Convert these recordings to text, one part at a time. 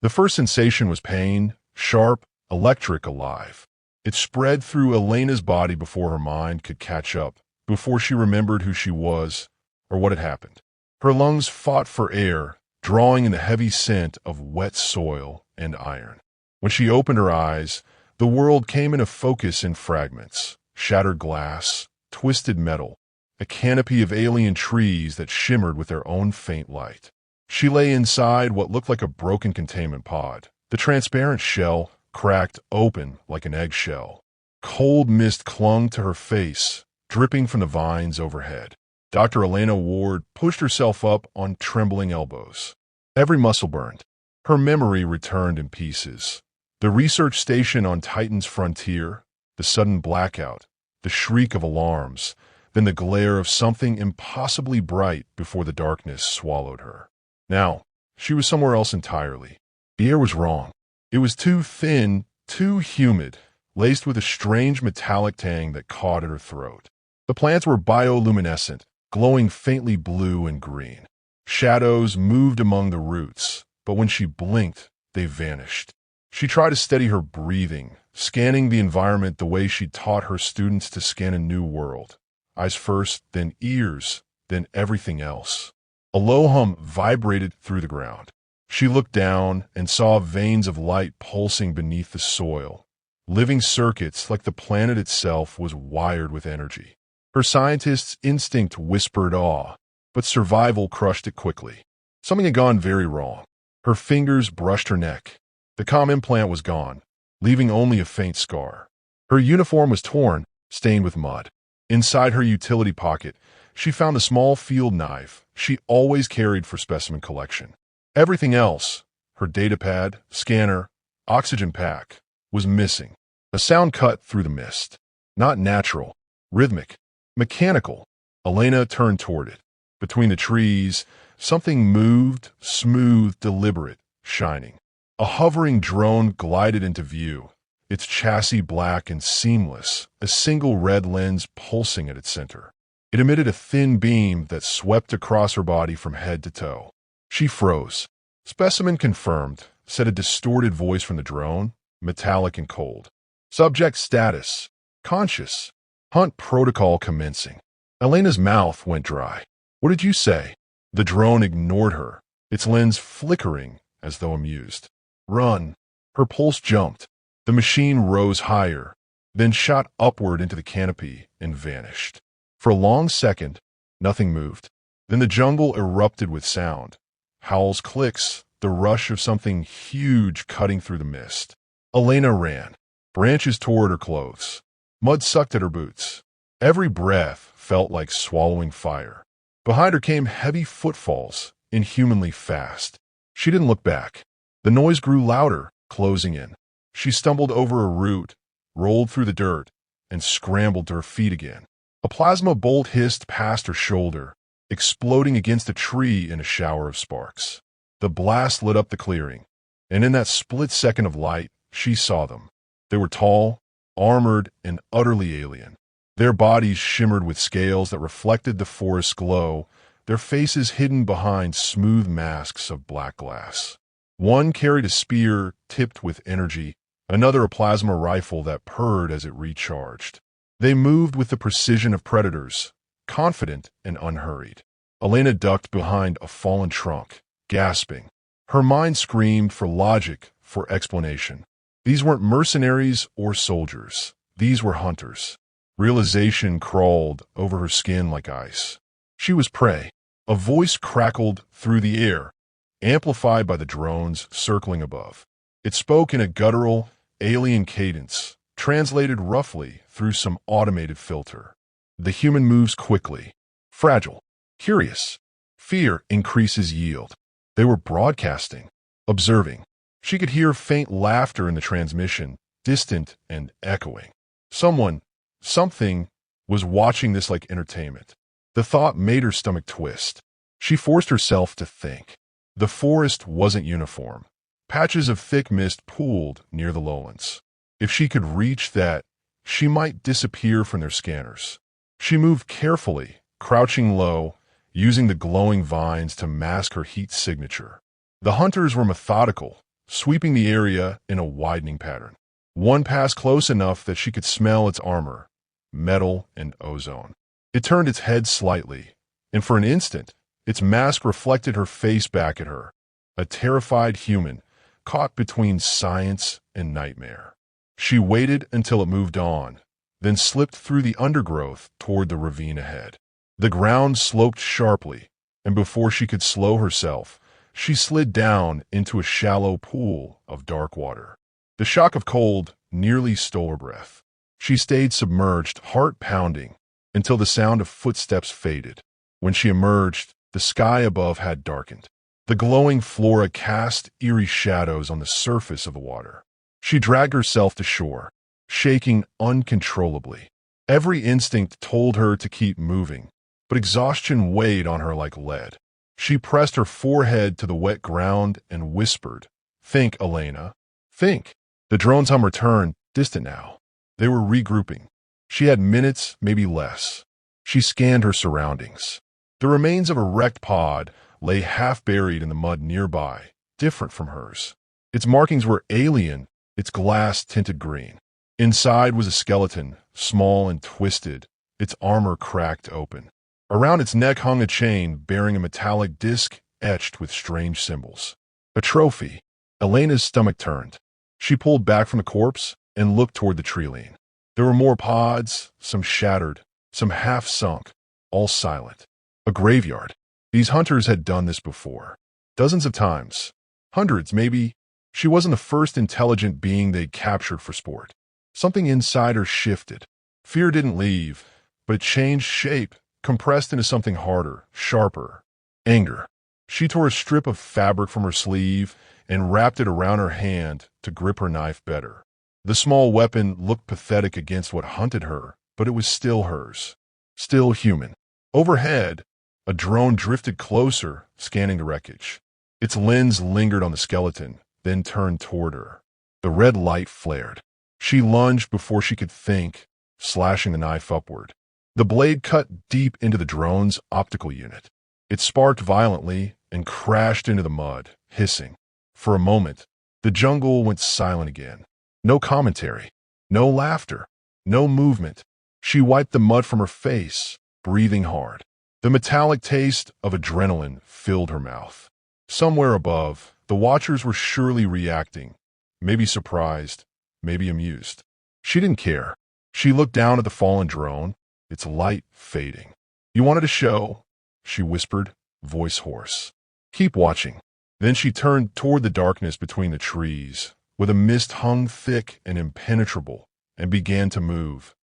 The first sensation was pain, sharp, electric, alive. It spread through Elena's body before her mind could catch up, before she remembered who she was or what had happened. Her lungs fought for air, drawing in the heavy scent of wet soil and iron. When she opened her eyes, the world came into focus in fragments: shattered glass, twisted metal, a canopy of alien trees that shimmered with their own faint light. She lay inside what looked like a broken containment pod, the transparent shell cracked open like an eggshell. Cold mist clung to her face, dripping from the vines overhead. Dr. Elena Ward pushed herself up on trembling elbows. Every muscle burned. Her memory returned in pieces. The research station on Titan's frontier, the sudden blackout, the shriek of alarms, then the glare of something impossibly bright before the darkness swallowed her. Now, she was somewhere else entirely. The air was wrong. It was too thin, too humid, laced with a strange metallic tang that caught at her throat. The plants were bioluminescent, glowing faintly blue and green. Shadows moved among the roots, but when she blinked, they vanished. She tried to steady her breathing, scanning the environment the way she'd taught her students to scan a new world. Eyes first, then ears, then everything else. A low hum vibrated through the ground. She looked down and saw veins of light pulsing beneath the soil. Living circuits like the planet itself was wired with energy. Her scientist's instinct whispered awe, but survival crushed it quickly. Something had gone very wrong. Her fingers brushed her neck. The comm implant was gone, leaving only a faint scar. Her uniform was torn, stained with mud. Inside her utility pocket, she found a small field knife she always carried for specimen collection. Everything else, her datapad, scanner, oxygen pack, was missing. A sound cut through the mist. Not natural, rhythmic, mechanical. Elena turned toward it. Between the trees, something moved, smooth, deliberate, shining. A hovering drone glided into view, its chassis black and seamless, a single red lens pulsing at its center. It emitted a thin beam that swept across her body from head to toe. She froze. "Specimen confirmed," said a distorted voice from the drone, metallic and cold. "Subject status: conscious. Hunt protocol commencing." Elena's mouth went dry. "What did you say?" The drone ignored her, its lens flickering as though amused. "Run." Her pulse jumped. The machine rose higher, then shot upward into the canopy and vanished. For a long second, nothing moved. Then the jungle erupted with sound. Howls, clicks, the rush of something huge cutting through the mist. Elena ran. Branches tore at her clothes. Mud sucked at her boots. Every breath felt like swallowing fire. Behind her came heavy footfalls, inhumanly fast. She didn't look back. The noise grew louder, closing in. She stumbled over a root, rolled through the dirt, and scrambled to her feet again. A plasma bolt hissed past her shoulder, exploding against a tree in a shower of sparks. The blast lit up the clearing, and in that split second of light, she saw them. They were tall, armored, and utterly alien. Their bodies shimmered with scales that reflected the forest's glow, their faces hidden behind smooth masks of black glass. One carried a spear tipped with energy, another a plasma rifle that purred as it recharged. They moved with the precision of predators, confident and unhurried. Elena ducked behind a fallen trunk, gasping. Her mind screamed for logic, for explanation. These weren't mercenaries or soldiers. These were hunters. Realization crawled over her skin like ice. She was prey. A voice crackled through the air, amplified by the drones circling above. It spoke in a guttural, alien cadence, translated roughly through some automated filter. The human moves quickly, fragile, curious. Fear increases yield. They were broadcasting, observing. She could hear faint laughter in the transmission, distant and echoing. Something was watching this like entertainment. The thought made her stomach twist. She forced herself to think. The forest wasn't uniform. Patches of thick mist pooled near the lowlands. If she could reach that, she might disappear from their scanners. She moved carefully, crouching low, using the glowing vines to mask her heat signature. The hunters were methodical, sweeping the area in a widening pattern. One passed close enough that she could smell its armor, metal and ozone. It turned its head slightly, and for an instant, its mask reflected her face back at her, a terrified human caught between science and nightmare. She waited until it moved on, then slipped through the undergrowth toward the ravine ahead. The ground sloped sharply, and before she could slow herself, she slid down into a shallow pool of dark water. The shock of cold nearly stole her breath. She stayed submerged, heart pounding, until the sound of footsteps faded. When she emerged, the sky above had darkened. The glowing flora cast eerie shadows on the surface of the water. She dragged herself to shore, shaking uncontrollably. Every instinct told her to keep moving, but exhaustion weighed on her like lead. She pressed her forehead to the wet ground and whispered, "Think, Elena, think." The drone's hum returned, distant now. They were regrouping. She had minutes, maybe less. She scanned her surroundings. The remains of a wrecked pod lay half buried in the mud nearby, different from hers. Its markings were alien, its glass tinted green. Inside was a skeleton, small and twisted, its armor cracked open. Around its neck hung a chain bearing a metallic disc etched with strange symbols. A trophy. Elena's stomach turned. She pulled back from the corpse and looked toward the tree-line. There were more pods, some shattered, some half-sunk, all silent. A graveyard. These hunters had done this before. Dozens of times. Hundreds, maybe. She wasn't the first intelligent being they'd captured for sport. Something inside her shifted. Fear didn't leave, but it changed shape, compressed into something harder, sharper. Anger. She tore a strip of fabric from her sleeve and wrapped it around her hand to grip her knife better. The small weapon looked pathetic against what hunted her, but it was still hers. Still human. Overhead, a drone drifted closer, scanning the wreckage. Its lens lingered on the skeleton, then turned toward her. The red light flared. She lunged before she could think, slashing the knife upward. The blade cut deep into the drone's optical unit. It sparked violently and crashed into the mud, hissing. For a moment, the jungle went silent again. No commentary, no laughter, no movement. She wiped the mud from her face, breathing hard. The metallic taste of adrenaline filled her mouth. Somewhere above, the watchers were surely reacting, maybe surprised, maybe amused. She didn't care. She looked down at the fallen drone, its light fading. "You wanted a show," she whispered, voice hoarse. "Keep watching." Then she turned toward the darkness between the trees, where the mist hung thick and impenetrable, and began to move,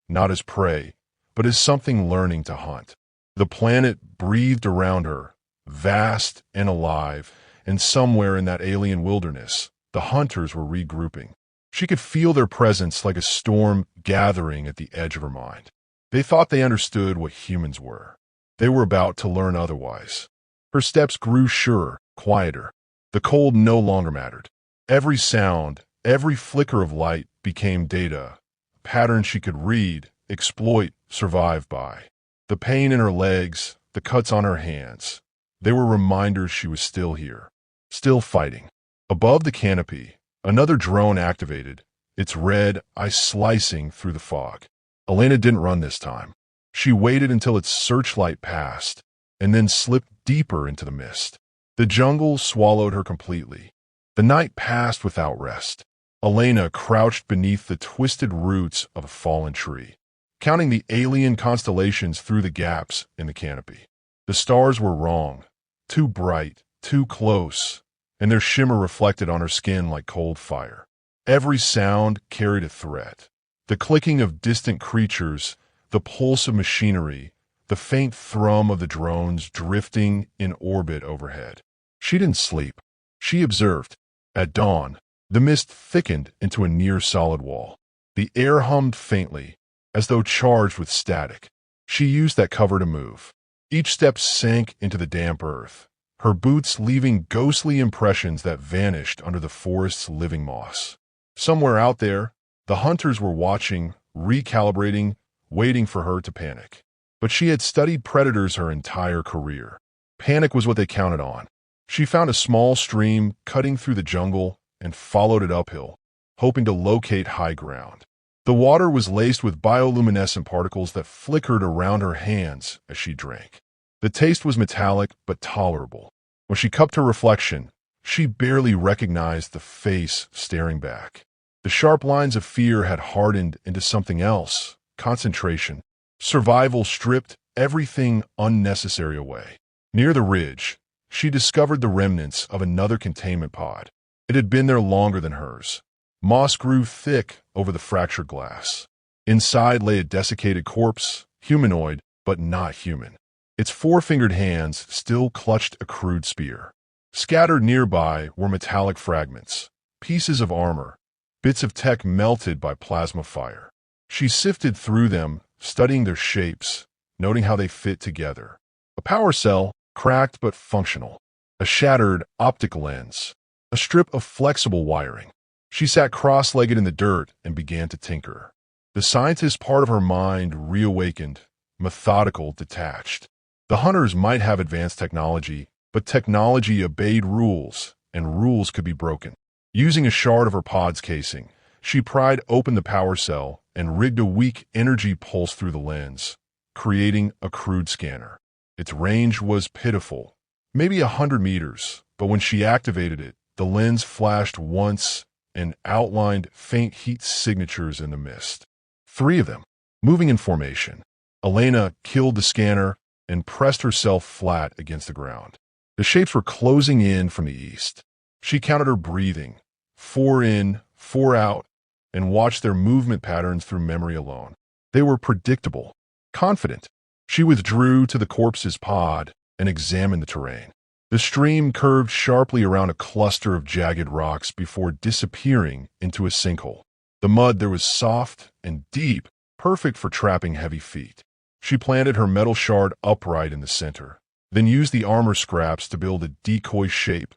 not as prey, but as something learning to hunt. The planet breathed around her, vast and alive, and somewhere in that alien wilderness, the hunters were regrouping. She could feel their presence like a storm gathering at the edge of her mind. They thought they understood what humans were. They were about to learn otherwise. Her steps grew surer, quieter. The cold no longer mattered. Every sound, every flicker of light became data, patterns she could read, exploit, survive by. The pain in her legs, the cuts on her hands, they were reminders she was still here, still fighting. Above the canopy, another drone activated, its red eye slicing through the fog. Elena didn't run this time. She waited until its searchlight passed, and then slipped deeper into the mist. The jungle swallowed her completely. The night passed without rest. Elena crouched beneath the twisted roots of a fallen tree, counting the alien constellations through the gaps in the canopy. The stars were wrong, too bright, too close, and their shimmer reflected on her skin like cold fire. Every sound carried a threat. The clicking of distant creatures, the pulse of machinery, the faint thrum of the drones drifting in orbit overhead. She didn't sleep. She observed. At dawn, the mist thickened into a near-solid wall. The air hummed faintly, as though charged with static. She used that cover to move. Each step sank into the damp earth, her boots leaving ghostly impressions that vanished under the forest's living moss. Somewhere out there, the hunters were watching, recalibrating, waiting for her to panic. But she had studied predators her entire career. Panic was what they counted on. She found a small stream cutting through the jungle, and followed it uphill, hoping to locate high ground. The water was laced with bioluminescent particles that flickered around her hands as she drank. The taste was metallic but tolerable. When she cupped her reflection, she barely recognized the face staring back. The sharp lines of fear had hardened into something else: concentration. Survival stripped everything unnecessary away. Near the ridge, she discovered the remnants of another containment pod. It had been there longer than hers. Moss grew thick over the fractured glass. Inside lay a desiccated corpse, humanoid, but not human. Its four-fingered hands still clutched a crude spear. Scattered nearby were metallic fragments, pieces of armor, bits of tech melted by plasma fire. She sifted through them, studying their shapes, noting how they fit together. A power cell, cracked but functional. A shattered optic lens. A strip of flexible wiring. She sat cross-legged in the dirt and began to tinker. The scientist part of her mind reawakened, methodical, detached. The hunters might have advanced technology, but technology obeyed rules, and rules could be broken. Using a shard of her pod's casing, she pried open the power cell and rigged a weak energy pulse through the lens, creating a crude scanner. Its range was pitiful, maybe 100 meters, but when she activated it, the lens flashed once and outlined faint heat signatures in the mist. 3 of them, moving in formation. Elena killed the scanner and pressed herself flat against the ground. The shapes were closing in from the east. She counted her breathing, 4 in, 4 out, and watched their movement patterns through memory alone. They were predictable, confident. She withdrew to the corpse's pod and examined the terrain. The stream curved sharply around a cluster of jagged rocks before disappearing into a sinkhole. The mud there was soft and deep, perfect for trapping heavy feet. She planted her metal shard upright in the center, then used the armor scraps to build a decoy shape,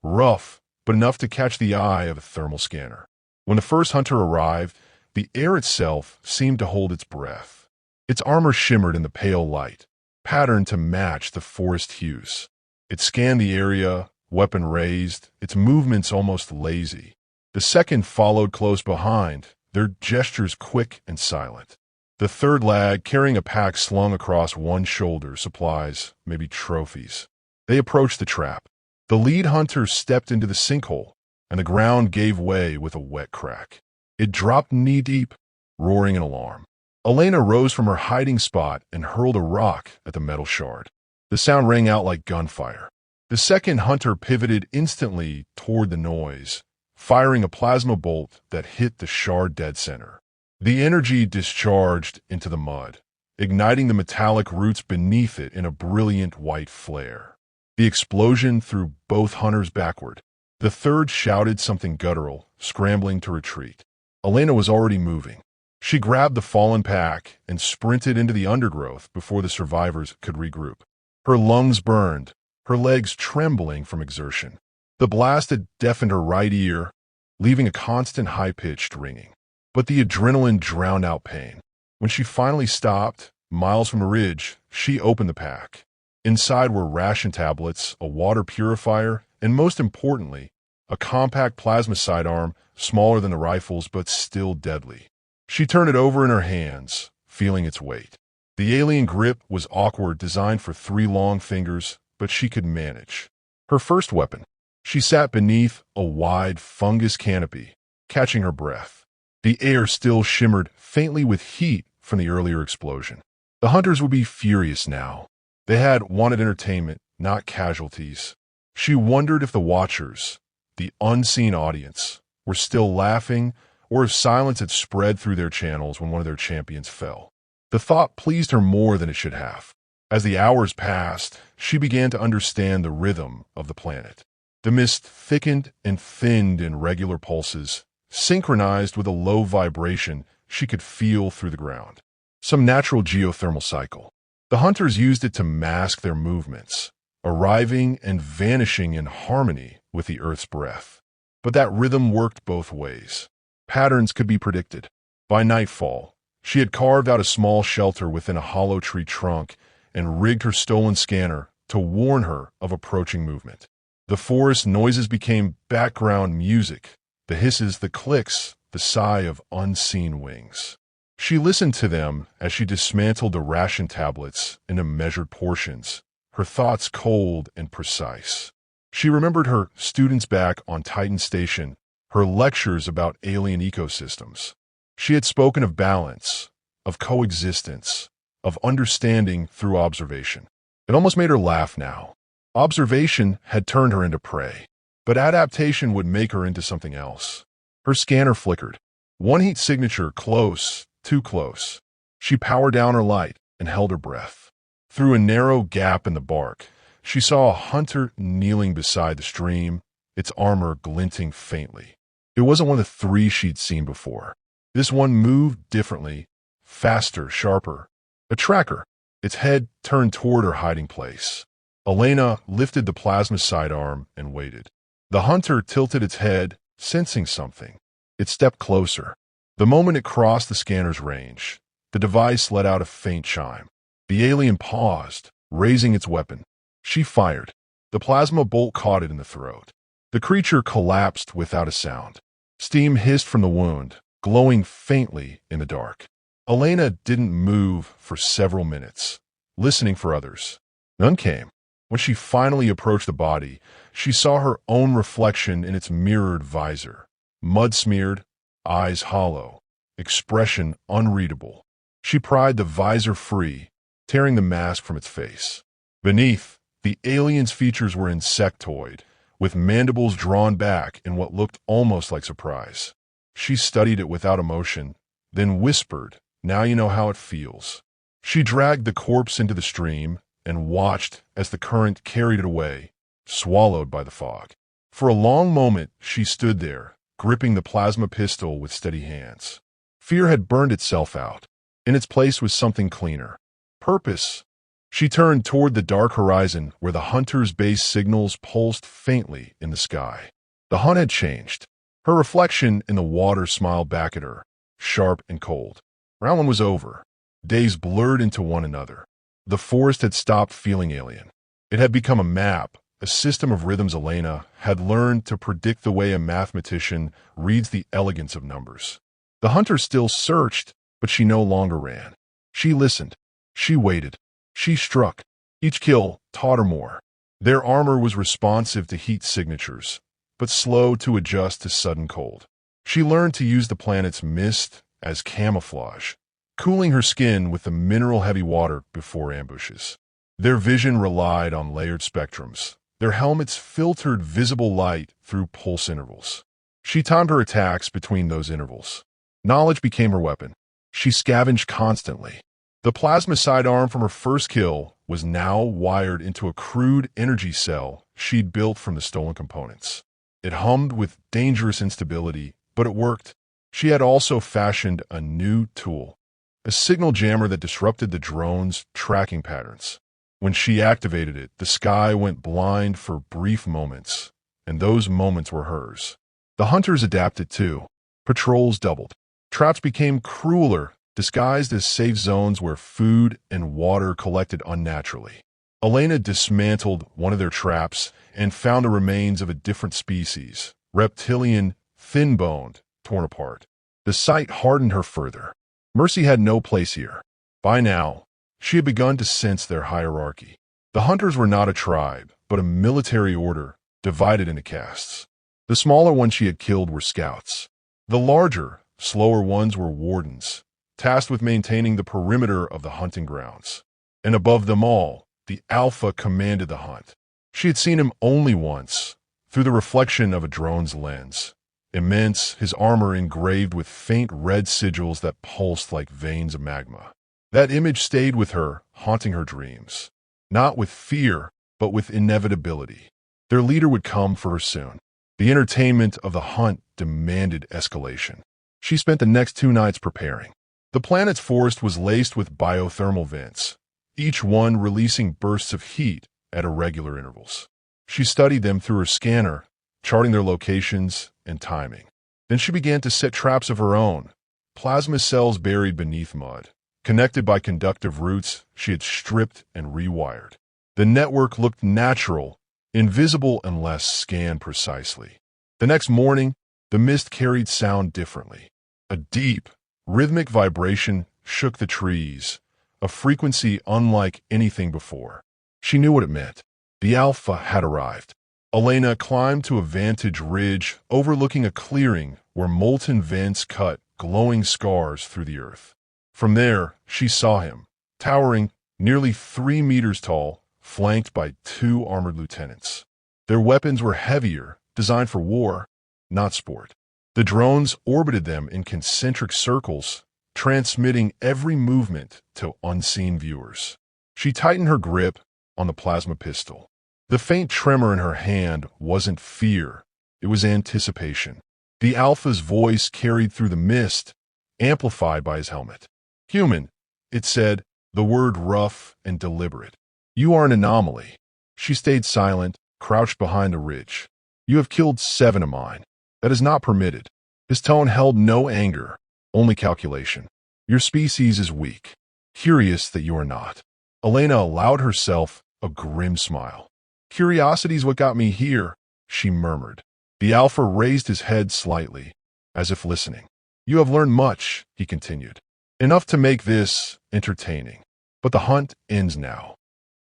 rough, but enough to catch the eye of a thermal scanner. When the first hunter arrived, the air itself seemed to hold its breath. Its armor shimmered in the pale light, patterned to match the forest hues. It scanned the area, weapon raised, its movements almost lazy. The second followed close behind, their gestures quick and silent. The third lad carrying a pack slung across one shoulder, supplies, maybe trophies. They approached the trap. The lead hunter stepped into the sinkhole, and the ground gave way with a wet crack. It dropped knee-deep, roaring in alarm. Elena rose from her hiding spot and hurled a rock at the metal shard. The sound rang out like gunfire. The second hunter pivoted instantly toward the noise, firing a plasma bolt that hit the shard dead center. The energy discharged into the mud, igniting the metallic roots beneath it in a brilliant white flare. The explosion threw both hunters backward. The third shouted something guttural, scrambling to retreat. Elena was already moving. She grabbed the fallen pack and sprinted into the undergrowth before the survivors could regroup. Her lungs burned, her legs trembling from exertion. The blast had deafened her right ear, leaving a constant high-pitched ringing. But the adrenaline drowned out pain. When she finally stopped, miles from a ridge, she opened the pack. Inside were ration tablets, a water purifier, and most importantly, a compact plasma sidearm, smaller than the rifles but still deadly. She turned it over in her hands, feeling its weight. The alien grip was awkward, designed for 3 long fingers, but she could manage. Her first weapon. She sat beneath a wide fungus canopy, catching her breath. The air still shimmered faintly with heat from the earlier explosion. The hunters would be furious now. They had wanted entertainment, not casualties. She wondered if the watchers, the unseen audience, were still laughing, or if silence had spread through their channels when one of their champions fell. The thought pleased her more than it should have. As the hours passed, she began to understand the rhythm of the planet. The mist thickened and thinned in regular pulses, synchronized with a low vibration she could feel through the ground. Some natural geothermal cycle. The hunters used it to mask their movements, arriving and vanishing in harmony with the Earth's breath. But that rhythm worked both ways. Patterns could be predicted. By nightfall, she had carved out a small shelter within a hollow tree trunk and rigged her stolen scanner to warn her of approaching movement. The forest noises became background music, the hisses, the clicks, the sigh of unseen wings. She listened to them as she dismantled the ration tablets into measured portions, her thoughts cold and precise. She remembered her students back on Titan Station, her lectures about alien ecosystems. She had spoken of balance, of coexistence, of understanding through observation. It almost made her laugh now. Observation had turned her into prey, but adaptation would make her into something else. Her scanner flickered. One heat signature, close, too close. She powered down her light and held her breath. Through a narrow gap in the bark, she saw a hunter kneeling beside the stream, its armor glinting faintly. It wasn't one of the three she'd seen before. This one moved differently, faster, sharper. A tracker, its head turned toward her hiding place. Elena lifted the plasma sidearm and waited. The hunter tilted its head, sensing something. It stepped closer. The moment it crossed the scanner's range, the device let out a faint chime. The alien paused, raising its weapon. She fired. The plasma bolt caught it in the throat. The creature collapsed without a sound. Steam hissed from the wound, glowing faintly in the dark. Elena didn't move for several minutes, listening for others. None came. When she finally approached the body, she saw her own reflection in its mirrored visor. Mud-smeared, eyes hollow, expression unreadable. She pried the visor free, tearing the mask from its face. Beneath, the alien's features were insectoid, with mandibles drawn back in what looked almost like surprise. She studied it without emotion, then whispered, "Now you know how it feels." She dragged the corpse into the stream and watched as the current carried it away, swallowed by the fog. For a long moment, she stood there, gripping the plasma pistol with steady hands. Fear had burned itself out. In its place was something cleaner. Purpose. She turned toward the dark horizon where the hunter's base signals pulsed faintly in the sky. The hunt had changed. Her reflection in the water smiled back at her, sharp and cold. Round one was over. Days blurred into one another. The forest had stopped feeling alien. It had become a map, a system of rhythms. Elena had learned to predict the way a mathematician reads the elegance of numbers. The hunter still searched, but she no longer ran. She listened. She waited. She struck. Each kill taught her more. Their armor was responsive to heat signatures, but slow to adjust to sudden cold. She learned to use the planet's mist as camouflage, cooling her skin with the mineral-heavy water before ambushes. Their vision relied on layered spectrums. Their helmets filtered visible light through pulse intervals. She timed her attacks between those intervals. Knowledge became her weapon. She scavenged constantly. The plasma sidearm from her first kill was now wired into a crude energy cell she'd built from the stolen components. It hummed with dangerous instability, but it worked. She had also fashioned a new tool, a signal jammer that disrupted the drone's tracking patterns. When she activated it, the sky went blind for brief moments, and those moments were hers. The hunters adapted too. Patrols doubled. Traps became crueler, disguised as safe zones where food and water collected unnaturally. Elena dismantled one of their traps and found the remains of a different species, reptilian, thin-boned, torn apart. The sight hardened her further. Mercy had no place here. By now, she had begun to sense their hierarchy. The hunters were not a tribe, but a military order, divided into castes. The smaller ones she had killed were scouts. The larger, slower ones were wardens, tasked with maintaining the perimeter of the hunting grounds. And above them all, the Alpha commanded the hunt. She had seen him only once, through the reflection of a drone's lens. Immense, his armor engraved with faint red sigils that pulsed like veins of magma. That image stayed with her, haunting her dreams. Not with fear, but with inevitability. Their leader would come for her soon. The entertainment of the hunt demanded escalation. She spent the next 2 nights preparing. The planet's forest was laced with biothermal vents, each one releasing bursts of heat at irregular intervals. She studied them through her scanner, charting their locations and timing. Then she began to set traps of her own, plasma cells buried beneath mud. Connected by conductive roots, she had stripped and rewired. The network looked natural invisible unless scanned precisely. The next morning, the mist carried sound differently. A deep, rhythmic vibration shook the trees, a frequency unlike anything before. She knew what it meant. The Alpha had arrived. Elena climbed to a vantage ridge overlooking a clearing where molten vents cut glowing scars through the earth. From there, she saw him, towering nearly 3 meters tall, flanked by 2 armored lieutenants. Their weapons were heavier, designed for war, not sport. The drones orbited them in concentric circles, transmitting every movement to unseen viewers. She tightened her grip on the plasma pistol. The faint tremor in her hand wasn't fear, it was anticipation. The Alpha's voice carried through the mist, amplified by his helmet. "Human," it said, the word rough and deliberate. "You are an anomaly." She stayed silent, crouched behind a ridge. "You have killed 7 of mine. That is not permitted." His tone held no anger, only calculation. "Your species is weak. Curious that you are not." Elena allowed herself a grim smile. "Curiosity's what got me here," she murmured. The Alpha raised his head slightly, as if listening. "You have learned much," he continued. "Enough to make this entertaining. But the hunt ends now."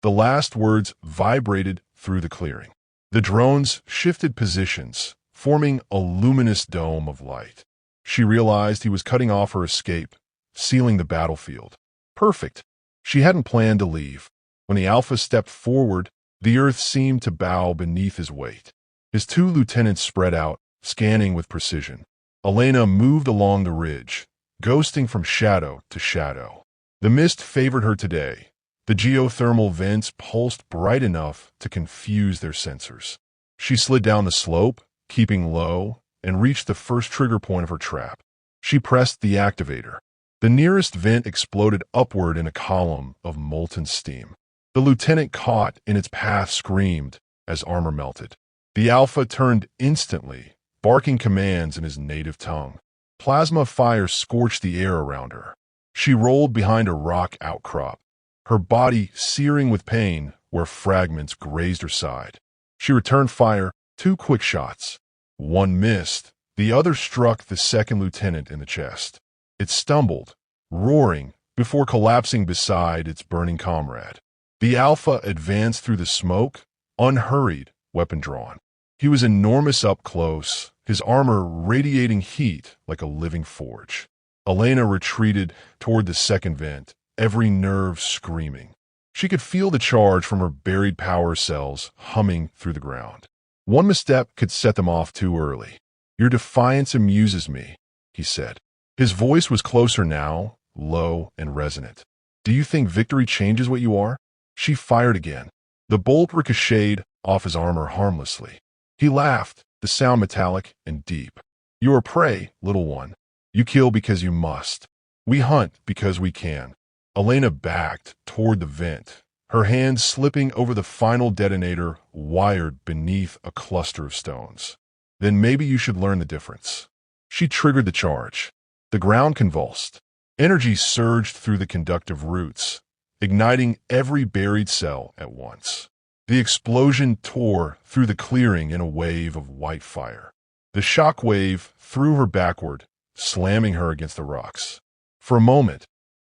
The last words vibrated through the clearing. The drones shifted positions, forming a luminous dome of light. She realized he was cutting off her escape, sealing the battlefield. Perfect. She hadn't planned to leave. When the Alpha stepped forward, the earth seemed to bow beneath his weight. His 2 lieutenants spread out, scanning with precision. Elena moved along the ridge, ghosting from shadow to shadow. The mist favored her today. The geothermal vents pulsed bright enough to confuse their sensors. She slid down the slope, keeping low, and reached the first trigger point of her trap. She pressed the activator. The nearest vent exploded upward in a column of molten steam. The lieutenant caught in its path screamed as armor melted. The Alpha turned instantly, barking commands in his native tongue. Plasma fire scorched the air around her. She rolled behind a rock outcrop, her body searing with pain where fragments grazed her side. She returned fire, 2 quick shots. One missed, the other struck the second lieutenant in the chest. It stumbled, roaring, before collapsing beside its burning comrade. The Alpha advanced through the smoke, unhurried, weapon drawn. He was enormous up close, his armor radiating heat like a living forge. Elena retreated toward the second vent, every nerve screaming. She could feel the charge from her buried power cells humming through the ground. One misstep could set them off too early. "Your defiance amuses me," he said. His voice was closer now, low and resonant. "Do you think victory changes what you are?" She fired again. The bolt ricocheted off his armor harmlessly. He laughed, the sound metallic and deep. "You are prey, little one. You kill because you must. We hunt because we can." Elena backed toward the vent, her hands slipping over the final detonator wired beneath a cluster of stones. "Then maybe you should learn the difference." She triggered the charge. The ground convulsed. Energy surged through the conductive roots, igniting every buried cell at once. The explosion tore through the clearing in a wave of white fire. The shock wave threw her backward, slamming her against the rocks. For a moment,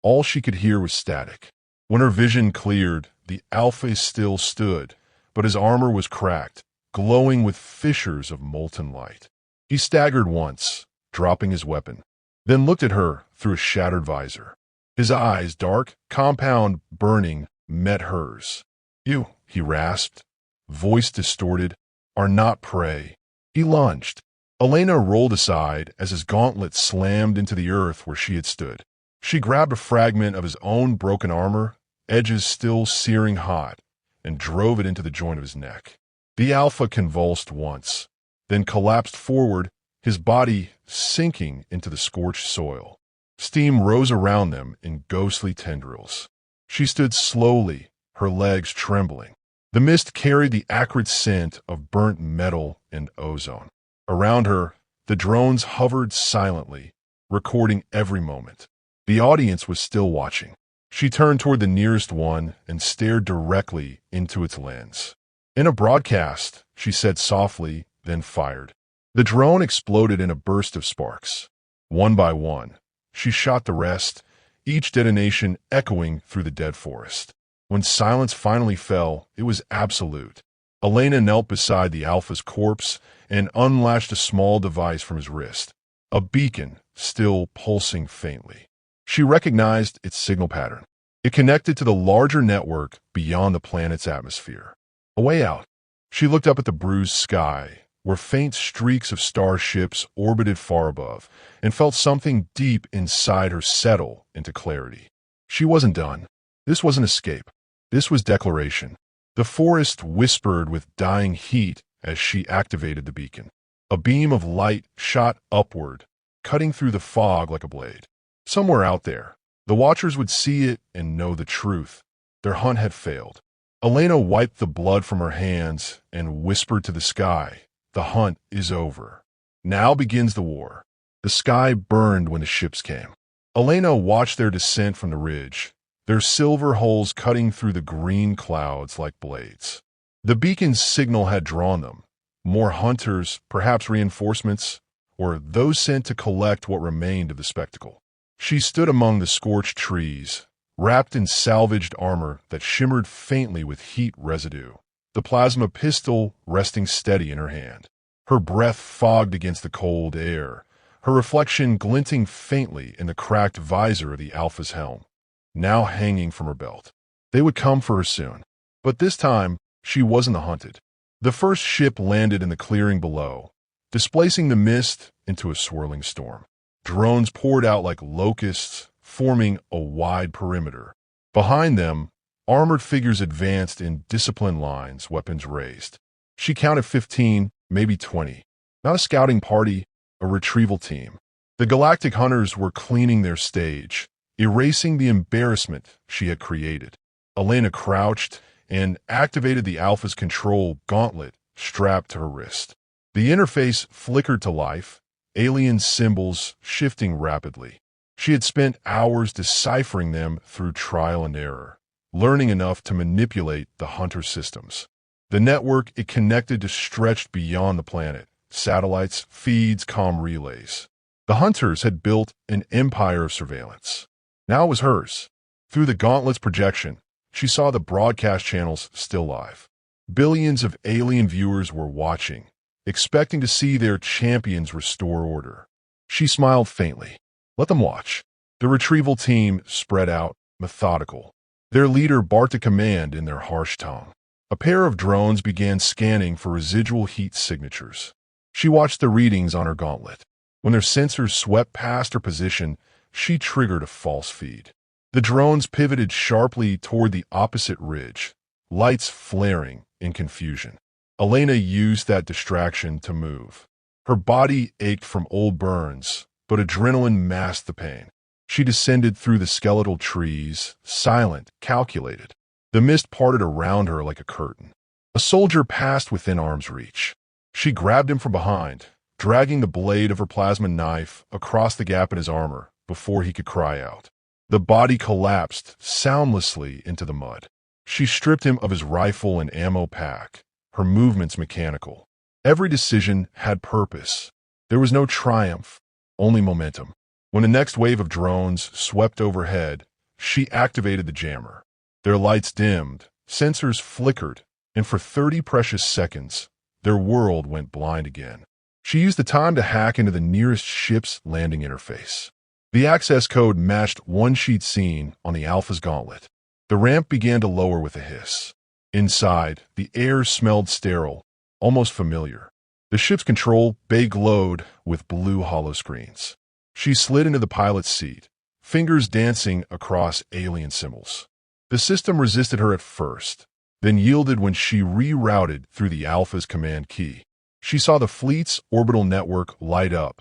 all she could hear was static. When her vision cleared, the Alpha still stood, but his armor was cracked, glowing with fissures of molten light. He staggered once, dropping his weapon, then looked at her through a shattered visor. His eyes, dark, compound, burning, met hers. "You," he rasped, voice distorted, "are not prey." He lunged. Elena rolled aside as his gauntlet slammed into the earth where she had stood. She grabbed a fragment of his own broken armor, edges still searing hot, and drove it into the joint of his neck. The Alpha convulsed once, then collapsed forward, his body sinking into the scorched soil. Steam rose around them in ghostly tendrils. She stood slowly, her legs trembling. The mist carried the acrid scent of burnt metal and ozone. Around her, the drones hovered silently, recording every moment. The audience was still watching. She turned toward the nearest one and stared directly into its lens. In a broadcast, she said softly, then fired. The drone exploded in a burst of sparks. One by one, she shot the rest, each detonation echoing through the dead forest. When silence finally fell, it was absolute. Elena knelt beside the Alpha's corpse and unlatched a small device from his wrist, a beacon still pulsing faintly. She recognized its signal pattern. It connected to the larger network beyond the planet's atmosphere. A way out. She looked up at the bruised sky, where faint streaks of starships orbited far above, and felt something deep inside her settle into clarity. She wasn't done. This wasn't escape. This was declaration. The forest whispered with dying heat as she activated the beacon. A beam of light shot upward, cutting through the fog like a blade. Somewhere out there, the watchers would see it and know the truth. Their hunt had failed. Elena wiped the blood from her hands and whispered to the sky, "The hunt is over. Now begins the war." The sky burned when the ships came. Elena watched their descent from the ridge, their silver hulls cutting through the green clouds like blades. The beacon's signal had drawn them. More hunters, perhaps reinforcements, or those sent to collect what remained of the spectacle. She stood among the scorched trees, wrapped in salvaged armor that shimmered faintly with heat residue, the plasma pistol resting steady in her hand. Her breath fogged against the cold air, her reflection glinting faintly in the cracked visor of the Alpha's helm, now hanging from her belt. They would come for her soon. But this time, she wasn't the hunted. The first ship landed in the clearing below, displacing the mist into a swirling storm. Drones poured out like locusts, forming a wide perimeter. Behind them, armored figures advanced in disciplined lines, weapons raised. She counted 15, maybe 20. Not a scouting party, a retrieval team. The Galactic Hunters were cleaning their stage, erasing the embarrassment she had created. Elena crouched and activated the Alpha's control gauntlet strapped to her wrist. The interface flickered to life, alien symbols shifting rapidly. She had spent hours deciphering them through trial and error, learning enough to manipulate the Hunter systems. The network it connected to stretched beyond the planet, satellites, feeds, comm relays. The Hunters had built an empire of surveillance. Now it was hers. Through the gauntlet's projection, she saw the broadcast channels still live. Billions of alien viewers were watching, expecting to see their champions restore order. She smiled faintly. Let them watch. The retrieval team spread out, methodical. Their leader barked a command in their harsh tongue. A pair of drones began scanning for residual heat signatures. She watched the readings on her gauntlet. When their sensors swept past her position, she triggered a false feed. The drones pivoted sharply toward the opposite ridge, lights flaring in confusion. Elena used that distraction to move. Her body ached from old burns, but adrenaline masked the pain. She descended through the skeletal trees, silent, calculated. The mist parted around her like a curtain. A soldier passed within arm's reach. She grabbed him from behind, dragging the blade of her plasma knife across the gap in his armor before he could cry out. The body collapsed soundlessly into the mud. She stripped him of his rifle and ammo pack, her movements mechanical. Every decision had purpose. There was no triumph, only momentum. When the next wave of drones swept overhead, she activated the jammer. Their lights dimmed, sensors flickered, and for 30 precious seconds, their world went blind again. She used the time to hack into the nearest ship's landing interface. The access code matched one sheet seen on the Alpha's gauntlet. The ramp began to lower with a hiss. Inside, the air smelled sterile, almost familiar. The ship's control bay glowed with blue hollow screens. She slid into the pilot's seat, fingers dancing across alien symbols. The system resisted her at first, then yielded when she rerouted through the Alpha's command key. She saw the fleet's orbital network light up,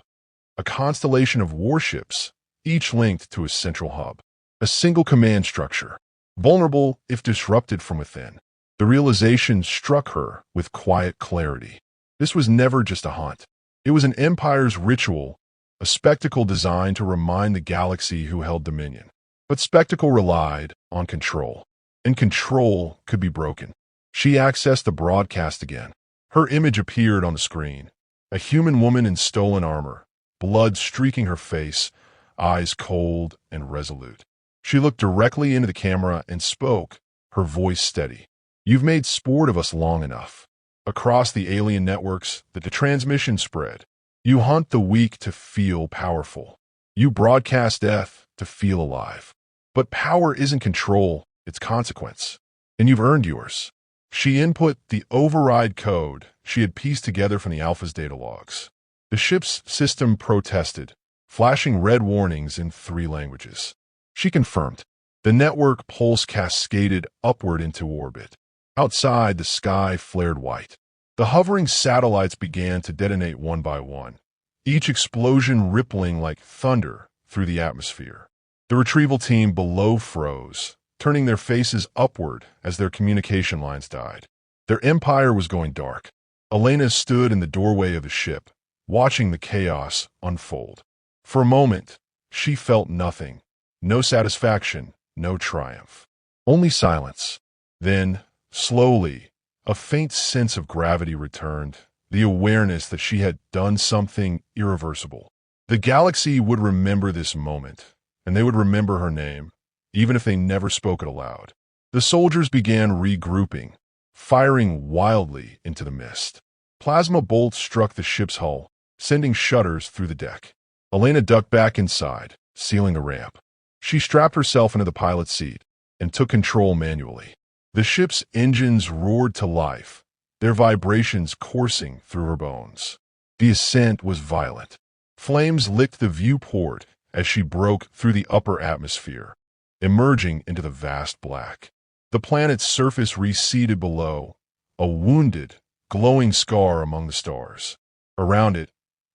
a constellation of warships, each linked to a central hub. A single command structure, vulnerable if disrupted from within. The realization struck her with quiet clarity. This was never just a hunt. It was an empire's ritual, a spectacle designed to remind the galaxy who held dominion. But spectacle relied on control, and control could be broken. She accessed the broadcast again. Her image appeared on the screen. A human woman in stolen armor, blood streaking her face, eyes cold and resolute. She looked directly into the camera and spoke, her voice steady. "You've made sport of us long enough. Across the alien networks, the transmission spread. You hunt the weak to feel powerful. You broadcast death to feel alive. But power isn't control, it's consequence. And you've earned yours." She input the override code she had pieced together from the Alpha's data logs. The ship's system protested, flashing red warnings in 3 languages. She confirmed. The network pulse cascaded upward into orbit. Outside, the sky flared white. The hovering satellites began to detonate one by one, each explosion rippling like thunder through the atmosphere. The retrieval team below froze, turning their faces upward as their communication lines died. Their empire was going dark. Elena stood in the doorway of the ship, watching the chaos unfold. For a moment, she felt nothing. No satisfaction, no triumph. Only silence. Then, slowly, a faint sense of gravity returned, the awareness that she had done something irreversible. The galaxy would remember this moment, and they would remember her name, even if they never spoke it aloud. The soldiers began regrouping, firing wildly into the mist. Plasma bolts struck the ship's hull, sending shudders through the deck. Elena ducked back inside, sealing the ramp. She strapped herself into the pilot's seat and took control manually. The ship's engines roared to life, their vibrations coursing through her bones. The ascent was violent. Flames licked the viewport as she broke through the upper atmosphere, emerging into the vast black. The planet's surface receded below, a wounded, glowing scar among the stars. Around it,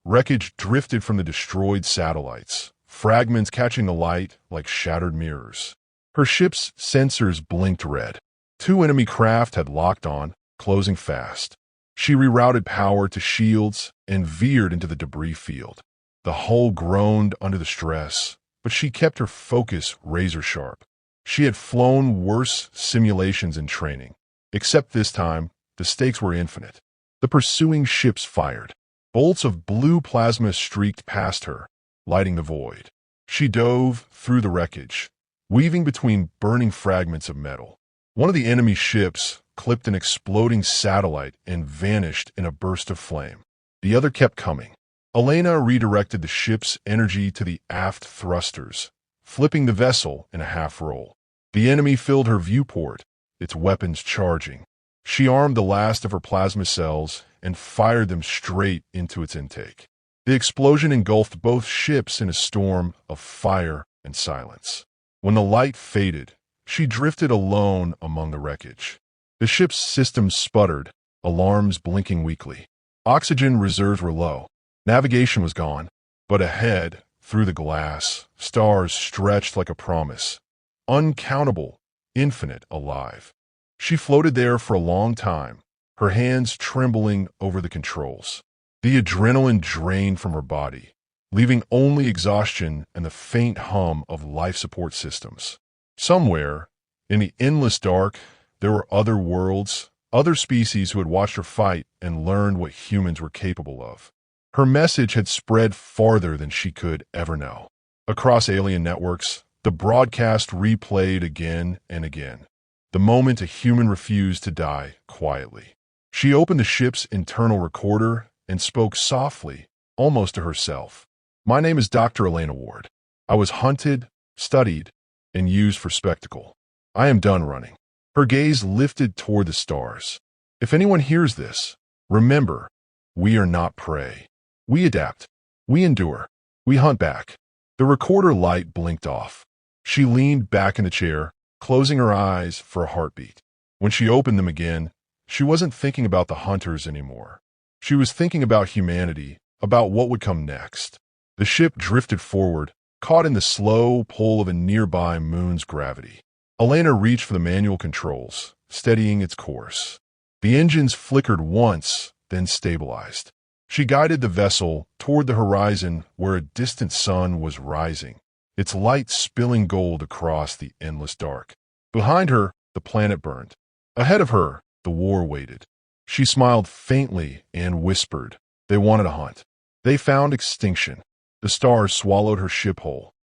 wreckage drifted from the destroyed satellites, fragments catching the light like shattered mirrors. Her ship's sensors blinked red. 2 enemy craft had locked on, closing fast. She rerouted power to shields and veered into the debris field. The hull groaned under the stress, but she kept her focus razor-sharp. She had flown worse simulations in training, except this time, the stakes were infinite. The pursuing ships fired. Bolts of blue plasma streaked past her, lighting the void. She dove through the wreckage, weaving between burning fragments of metal. One of the enemy ships clipped an exploding satellite and vanished in a burst of flame. The other kept coming. Elena redirected the ship's energy to the aft thrusters, flipping the vessel in a half-roll. The enemy filled her viewport, its weapons charging. She armed the last of her plasma cells and fired them straight into its intake. The explosion engulfed both ships in a storm of fire and silence. When the light faded, she drifted alone among the wreckage. The ship's systems sputtered, alarms blinking weakly. Oxygen reserves were low. Navigation was gone, but ahead, through the glass, stars stretched like a promise. Uncountable, infinite, alive. She floated there for a long time, her hands trembling over the controls. The adrenaline drained from her body, leaving only exhaustion and the faint hum of life support systems. Somewhere, in the endless dark, there were other worlds, other species who had watched her fight and learned what humans were capable of. Her message had spread farther than she could ever know. Across alien networks, the broadcast replayed again and again. The moment a human refused to die quietly. She opened the ship's internal recorder and spoke softly, almost to herself. "My name is Dr. Elena Ward. I was hunted, studied, and used for spectacle. I am done running." Her gaze lifted toward the stars. "If anyone hears this, remember, we are not prey. We adapt. We endure. We hunt back." The recorder light blinked off. She leaned back in the chair, closing her eyes for a heartbeat. When she opened them again, she wasn't thinking about the hunters anymore. She was thinking about humanity, about what would come next. The ship drifted forward, caught in the slow pull of a nearby moon's gravity. Elena reached for the manual controls, steadying its course. The engines flickered once, then stabilized. She guided the vessel toward the horizon where a distant sun was rising, its light spilling gold across the endless dark. Behind her, the planet burned. Ahead of her, The war waited. She smiled faintly and whispered, "They wanted a hunt. They found extinction. The stars swallowed her ship whole.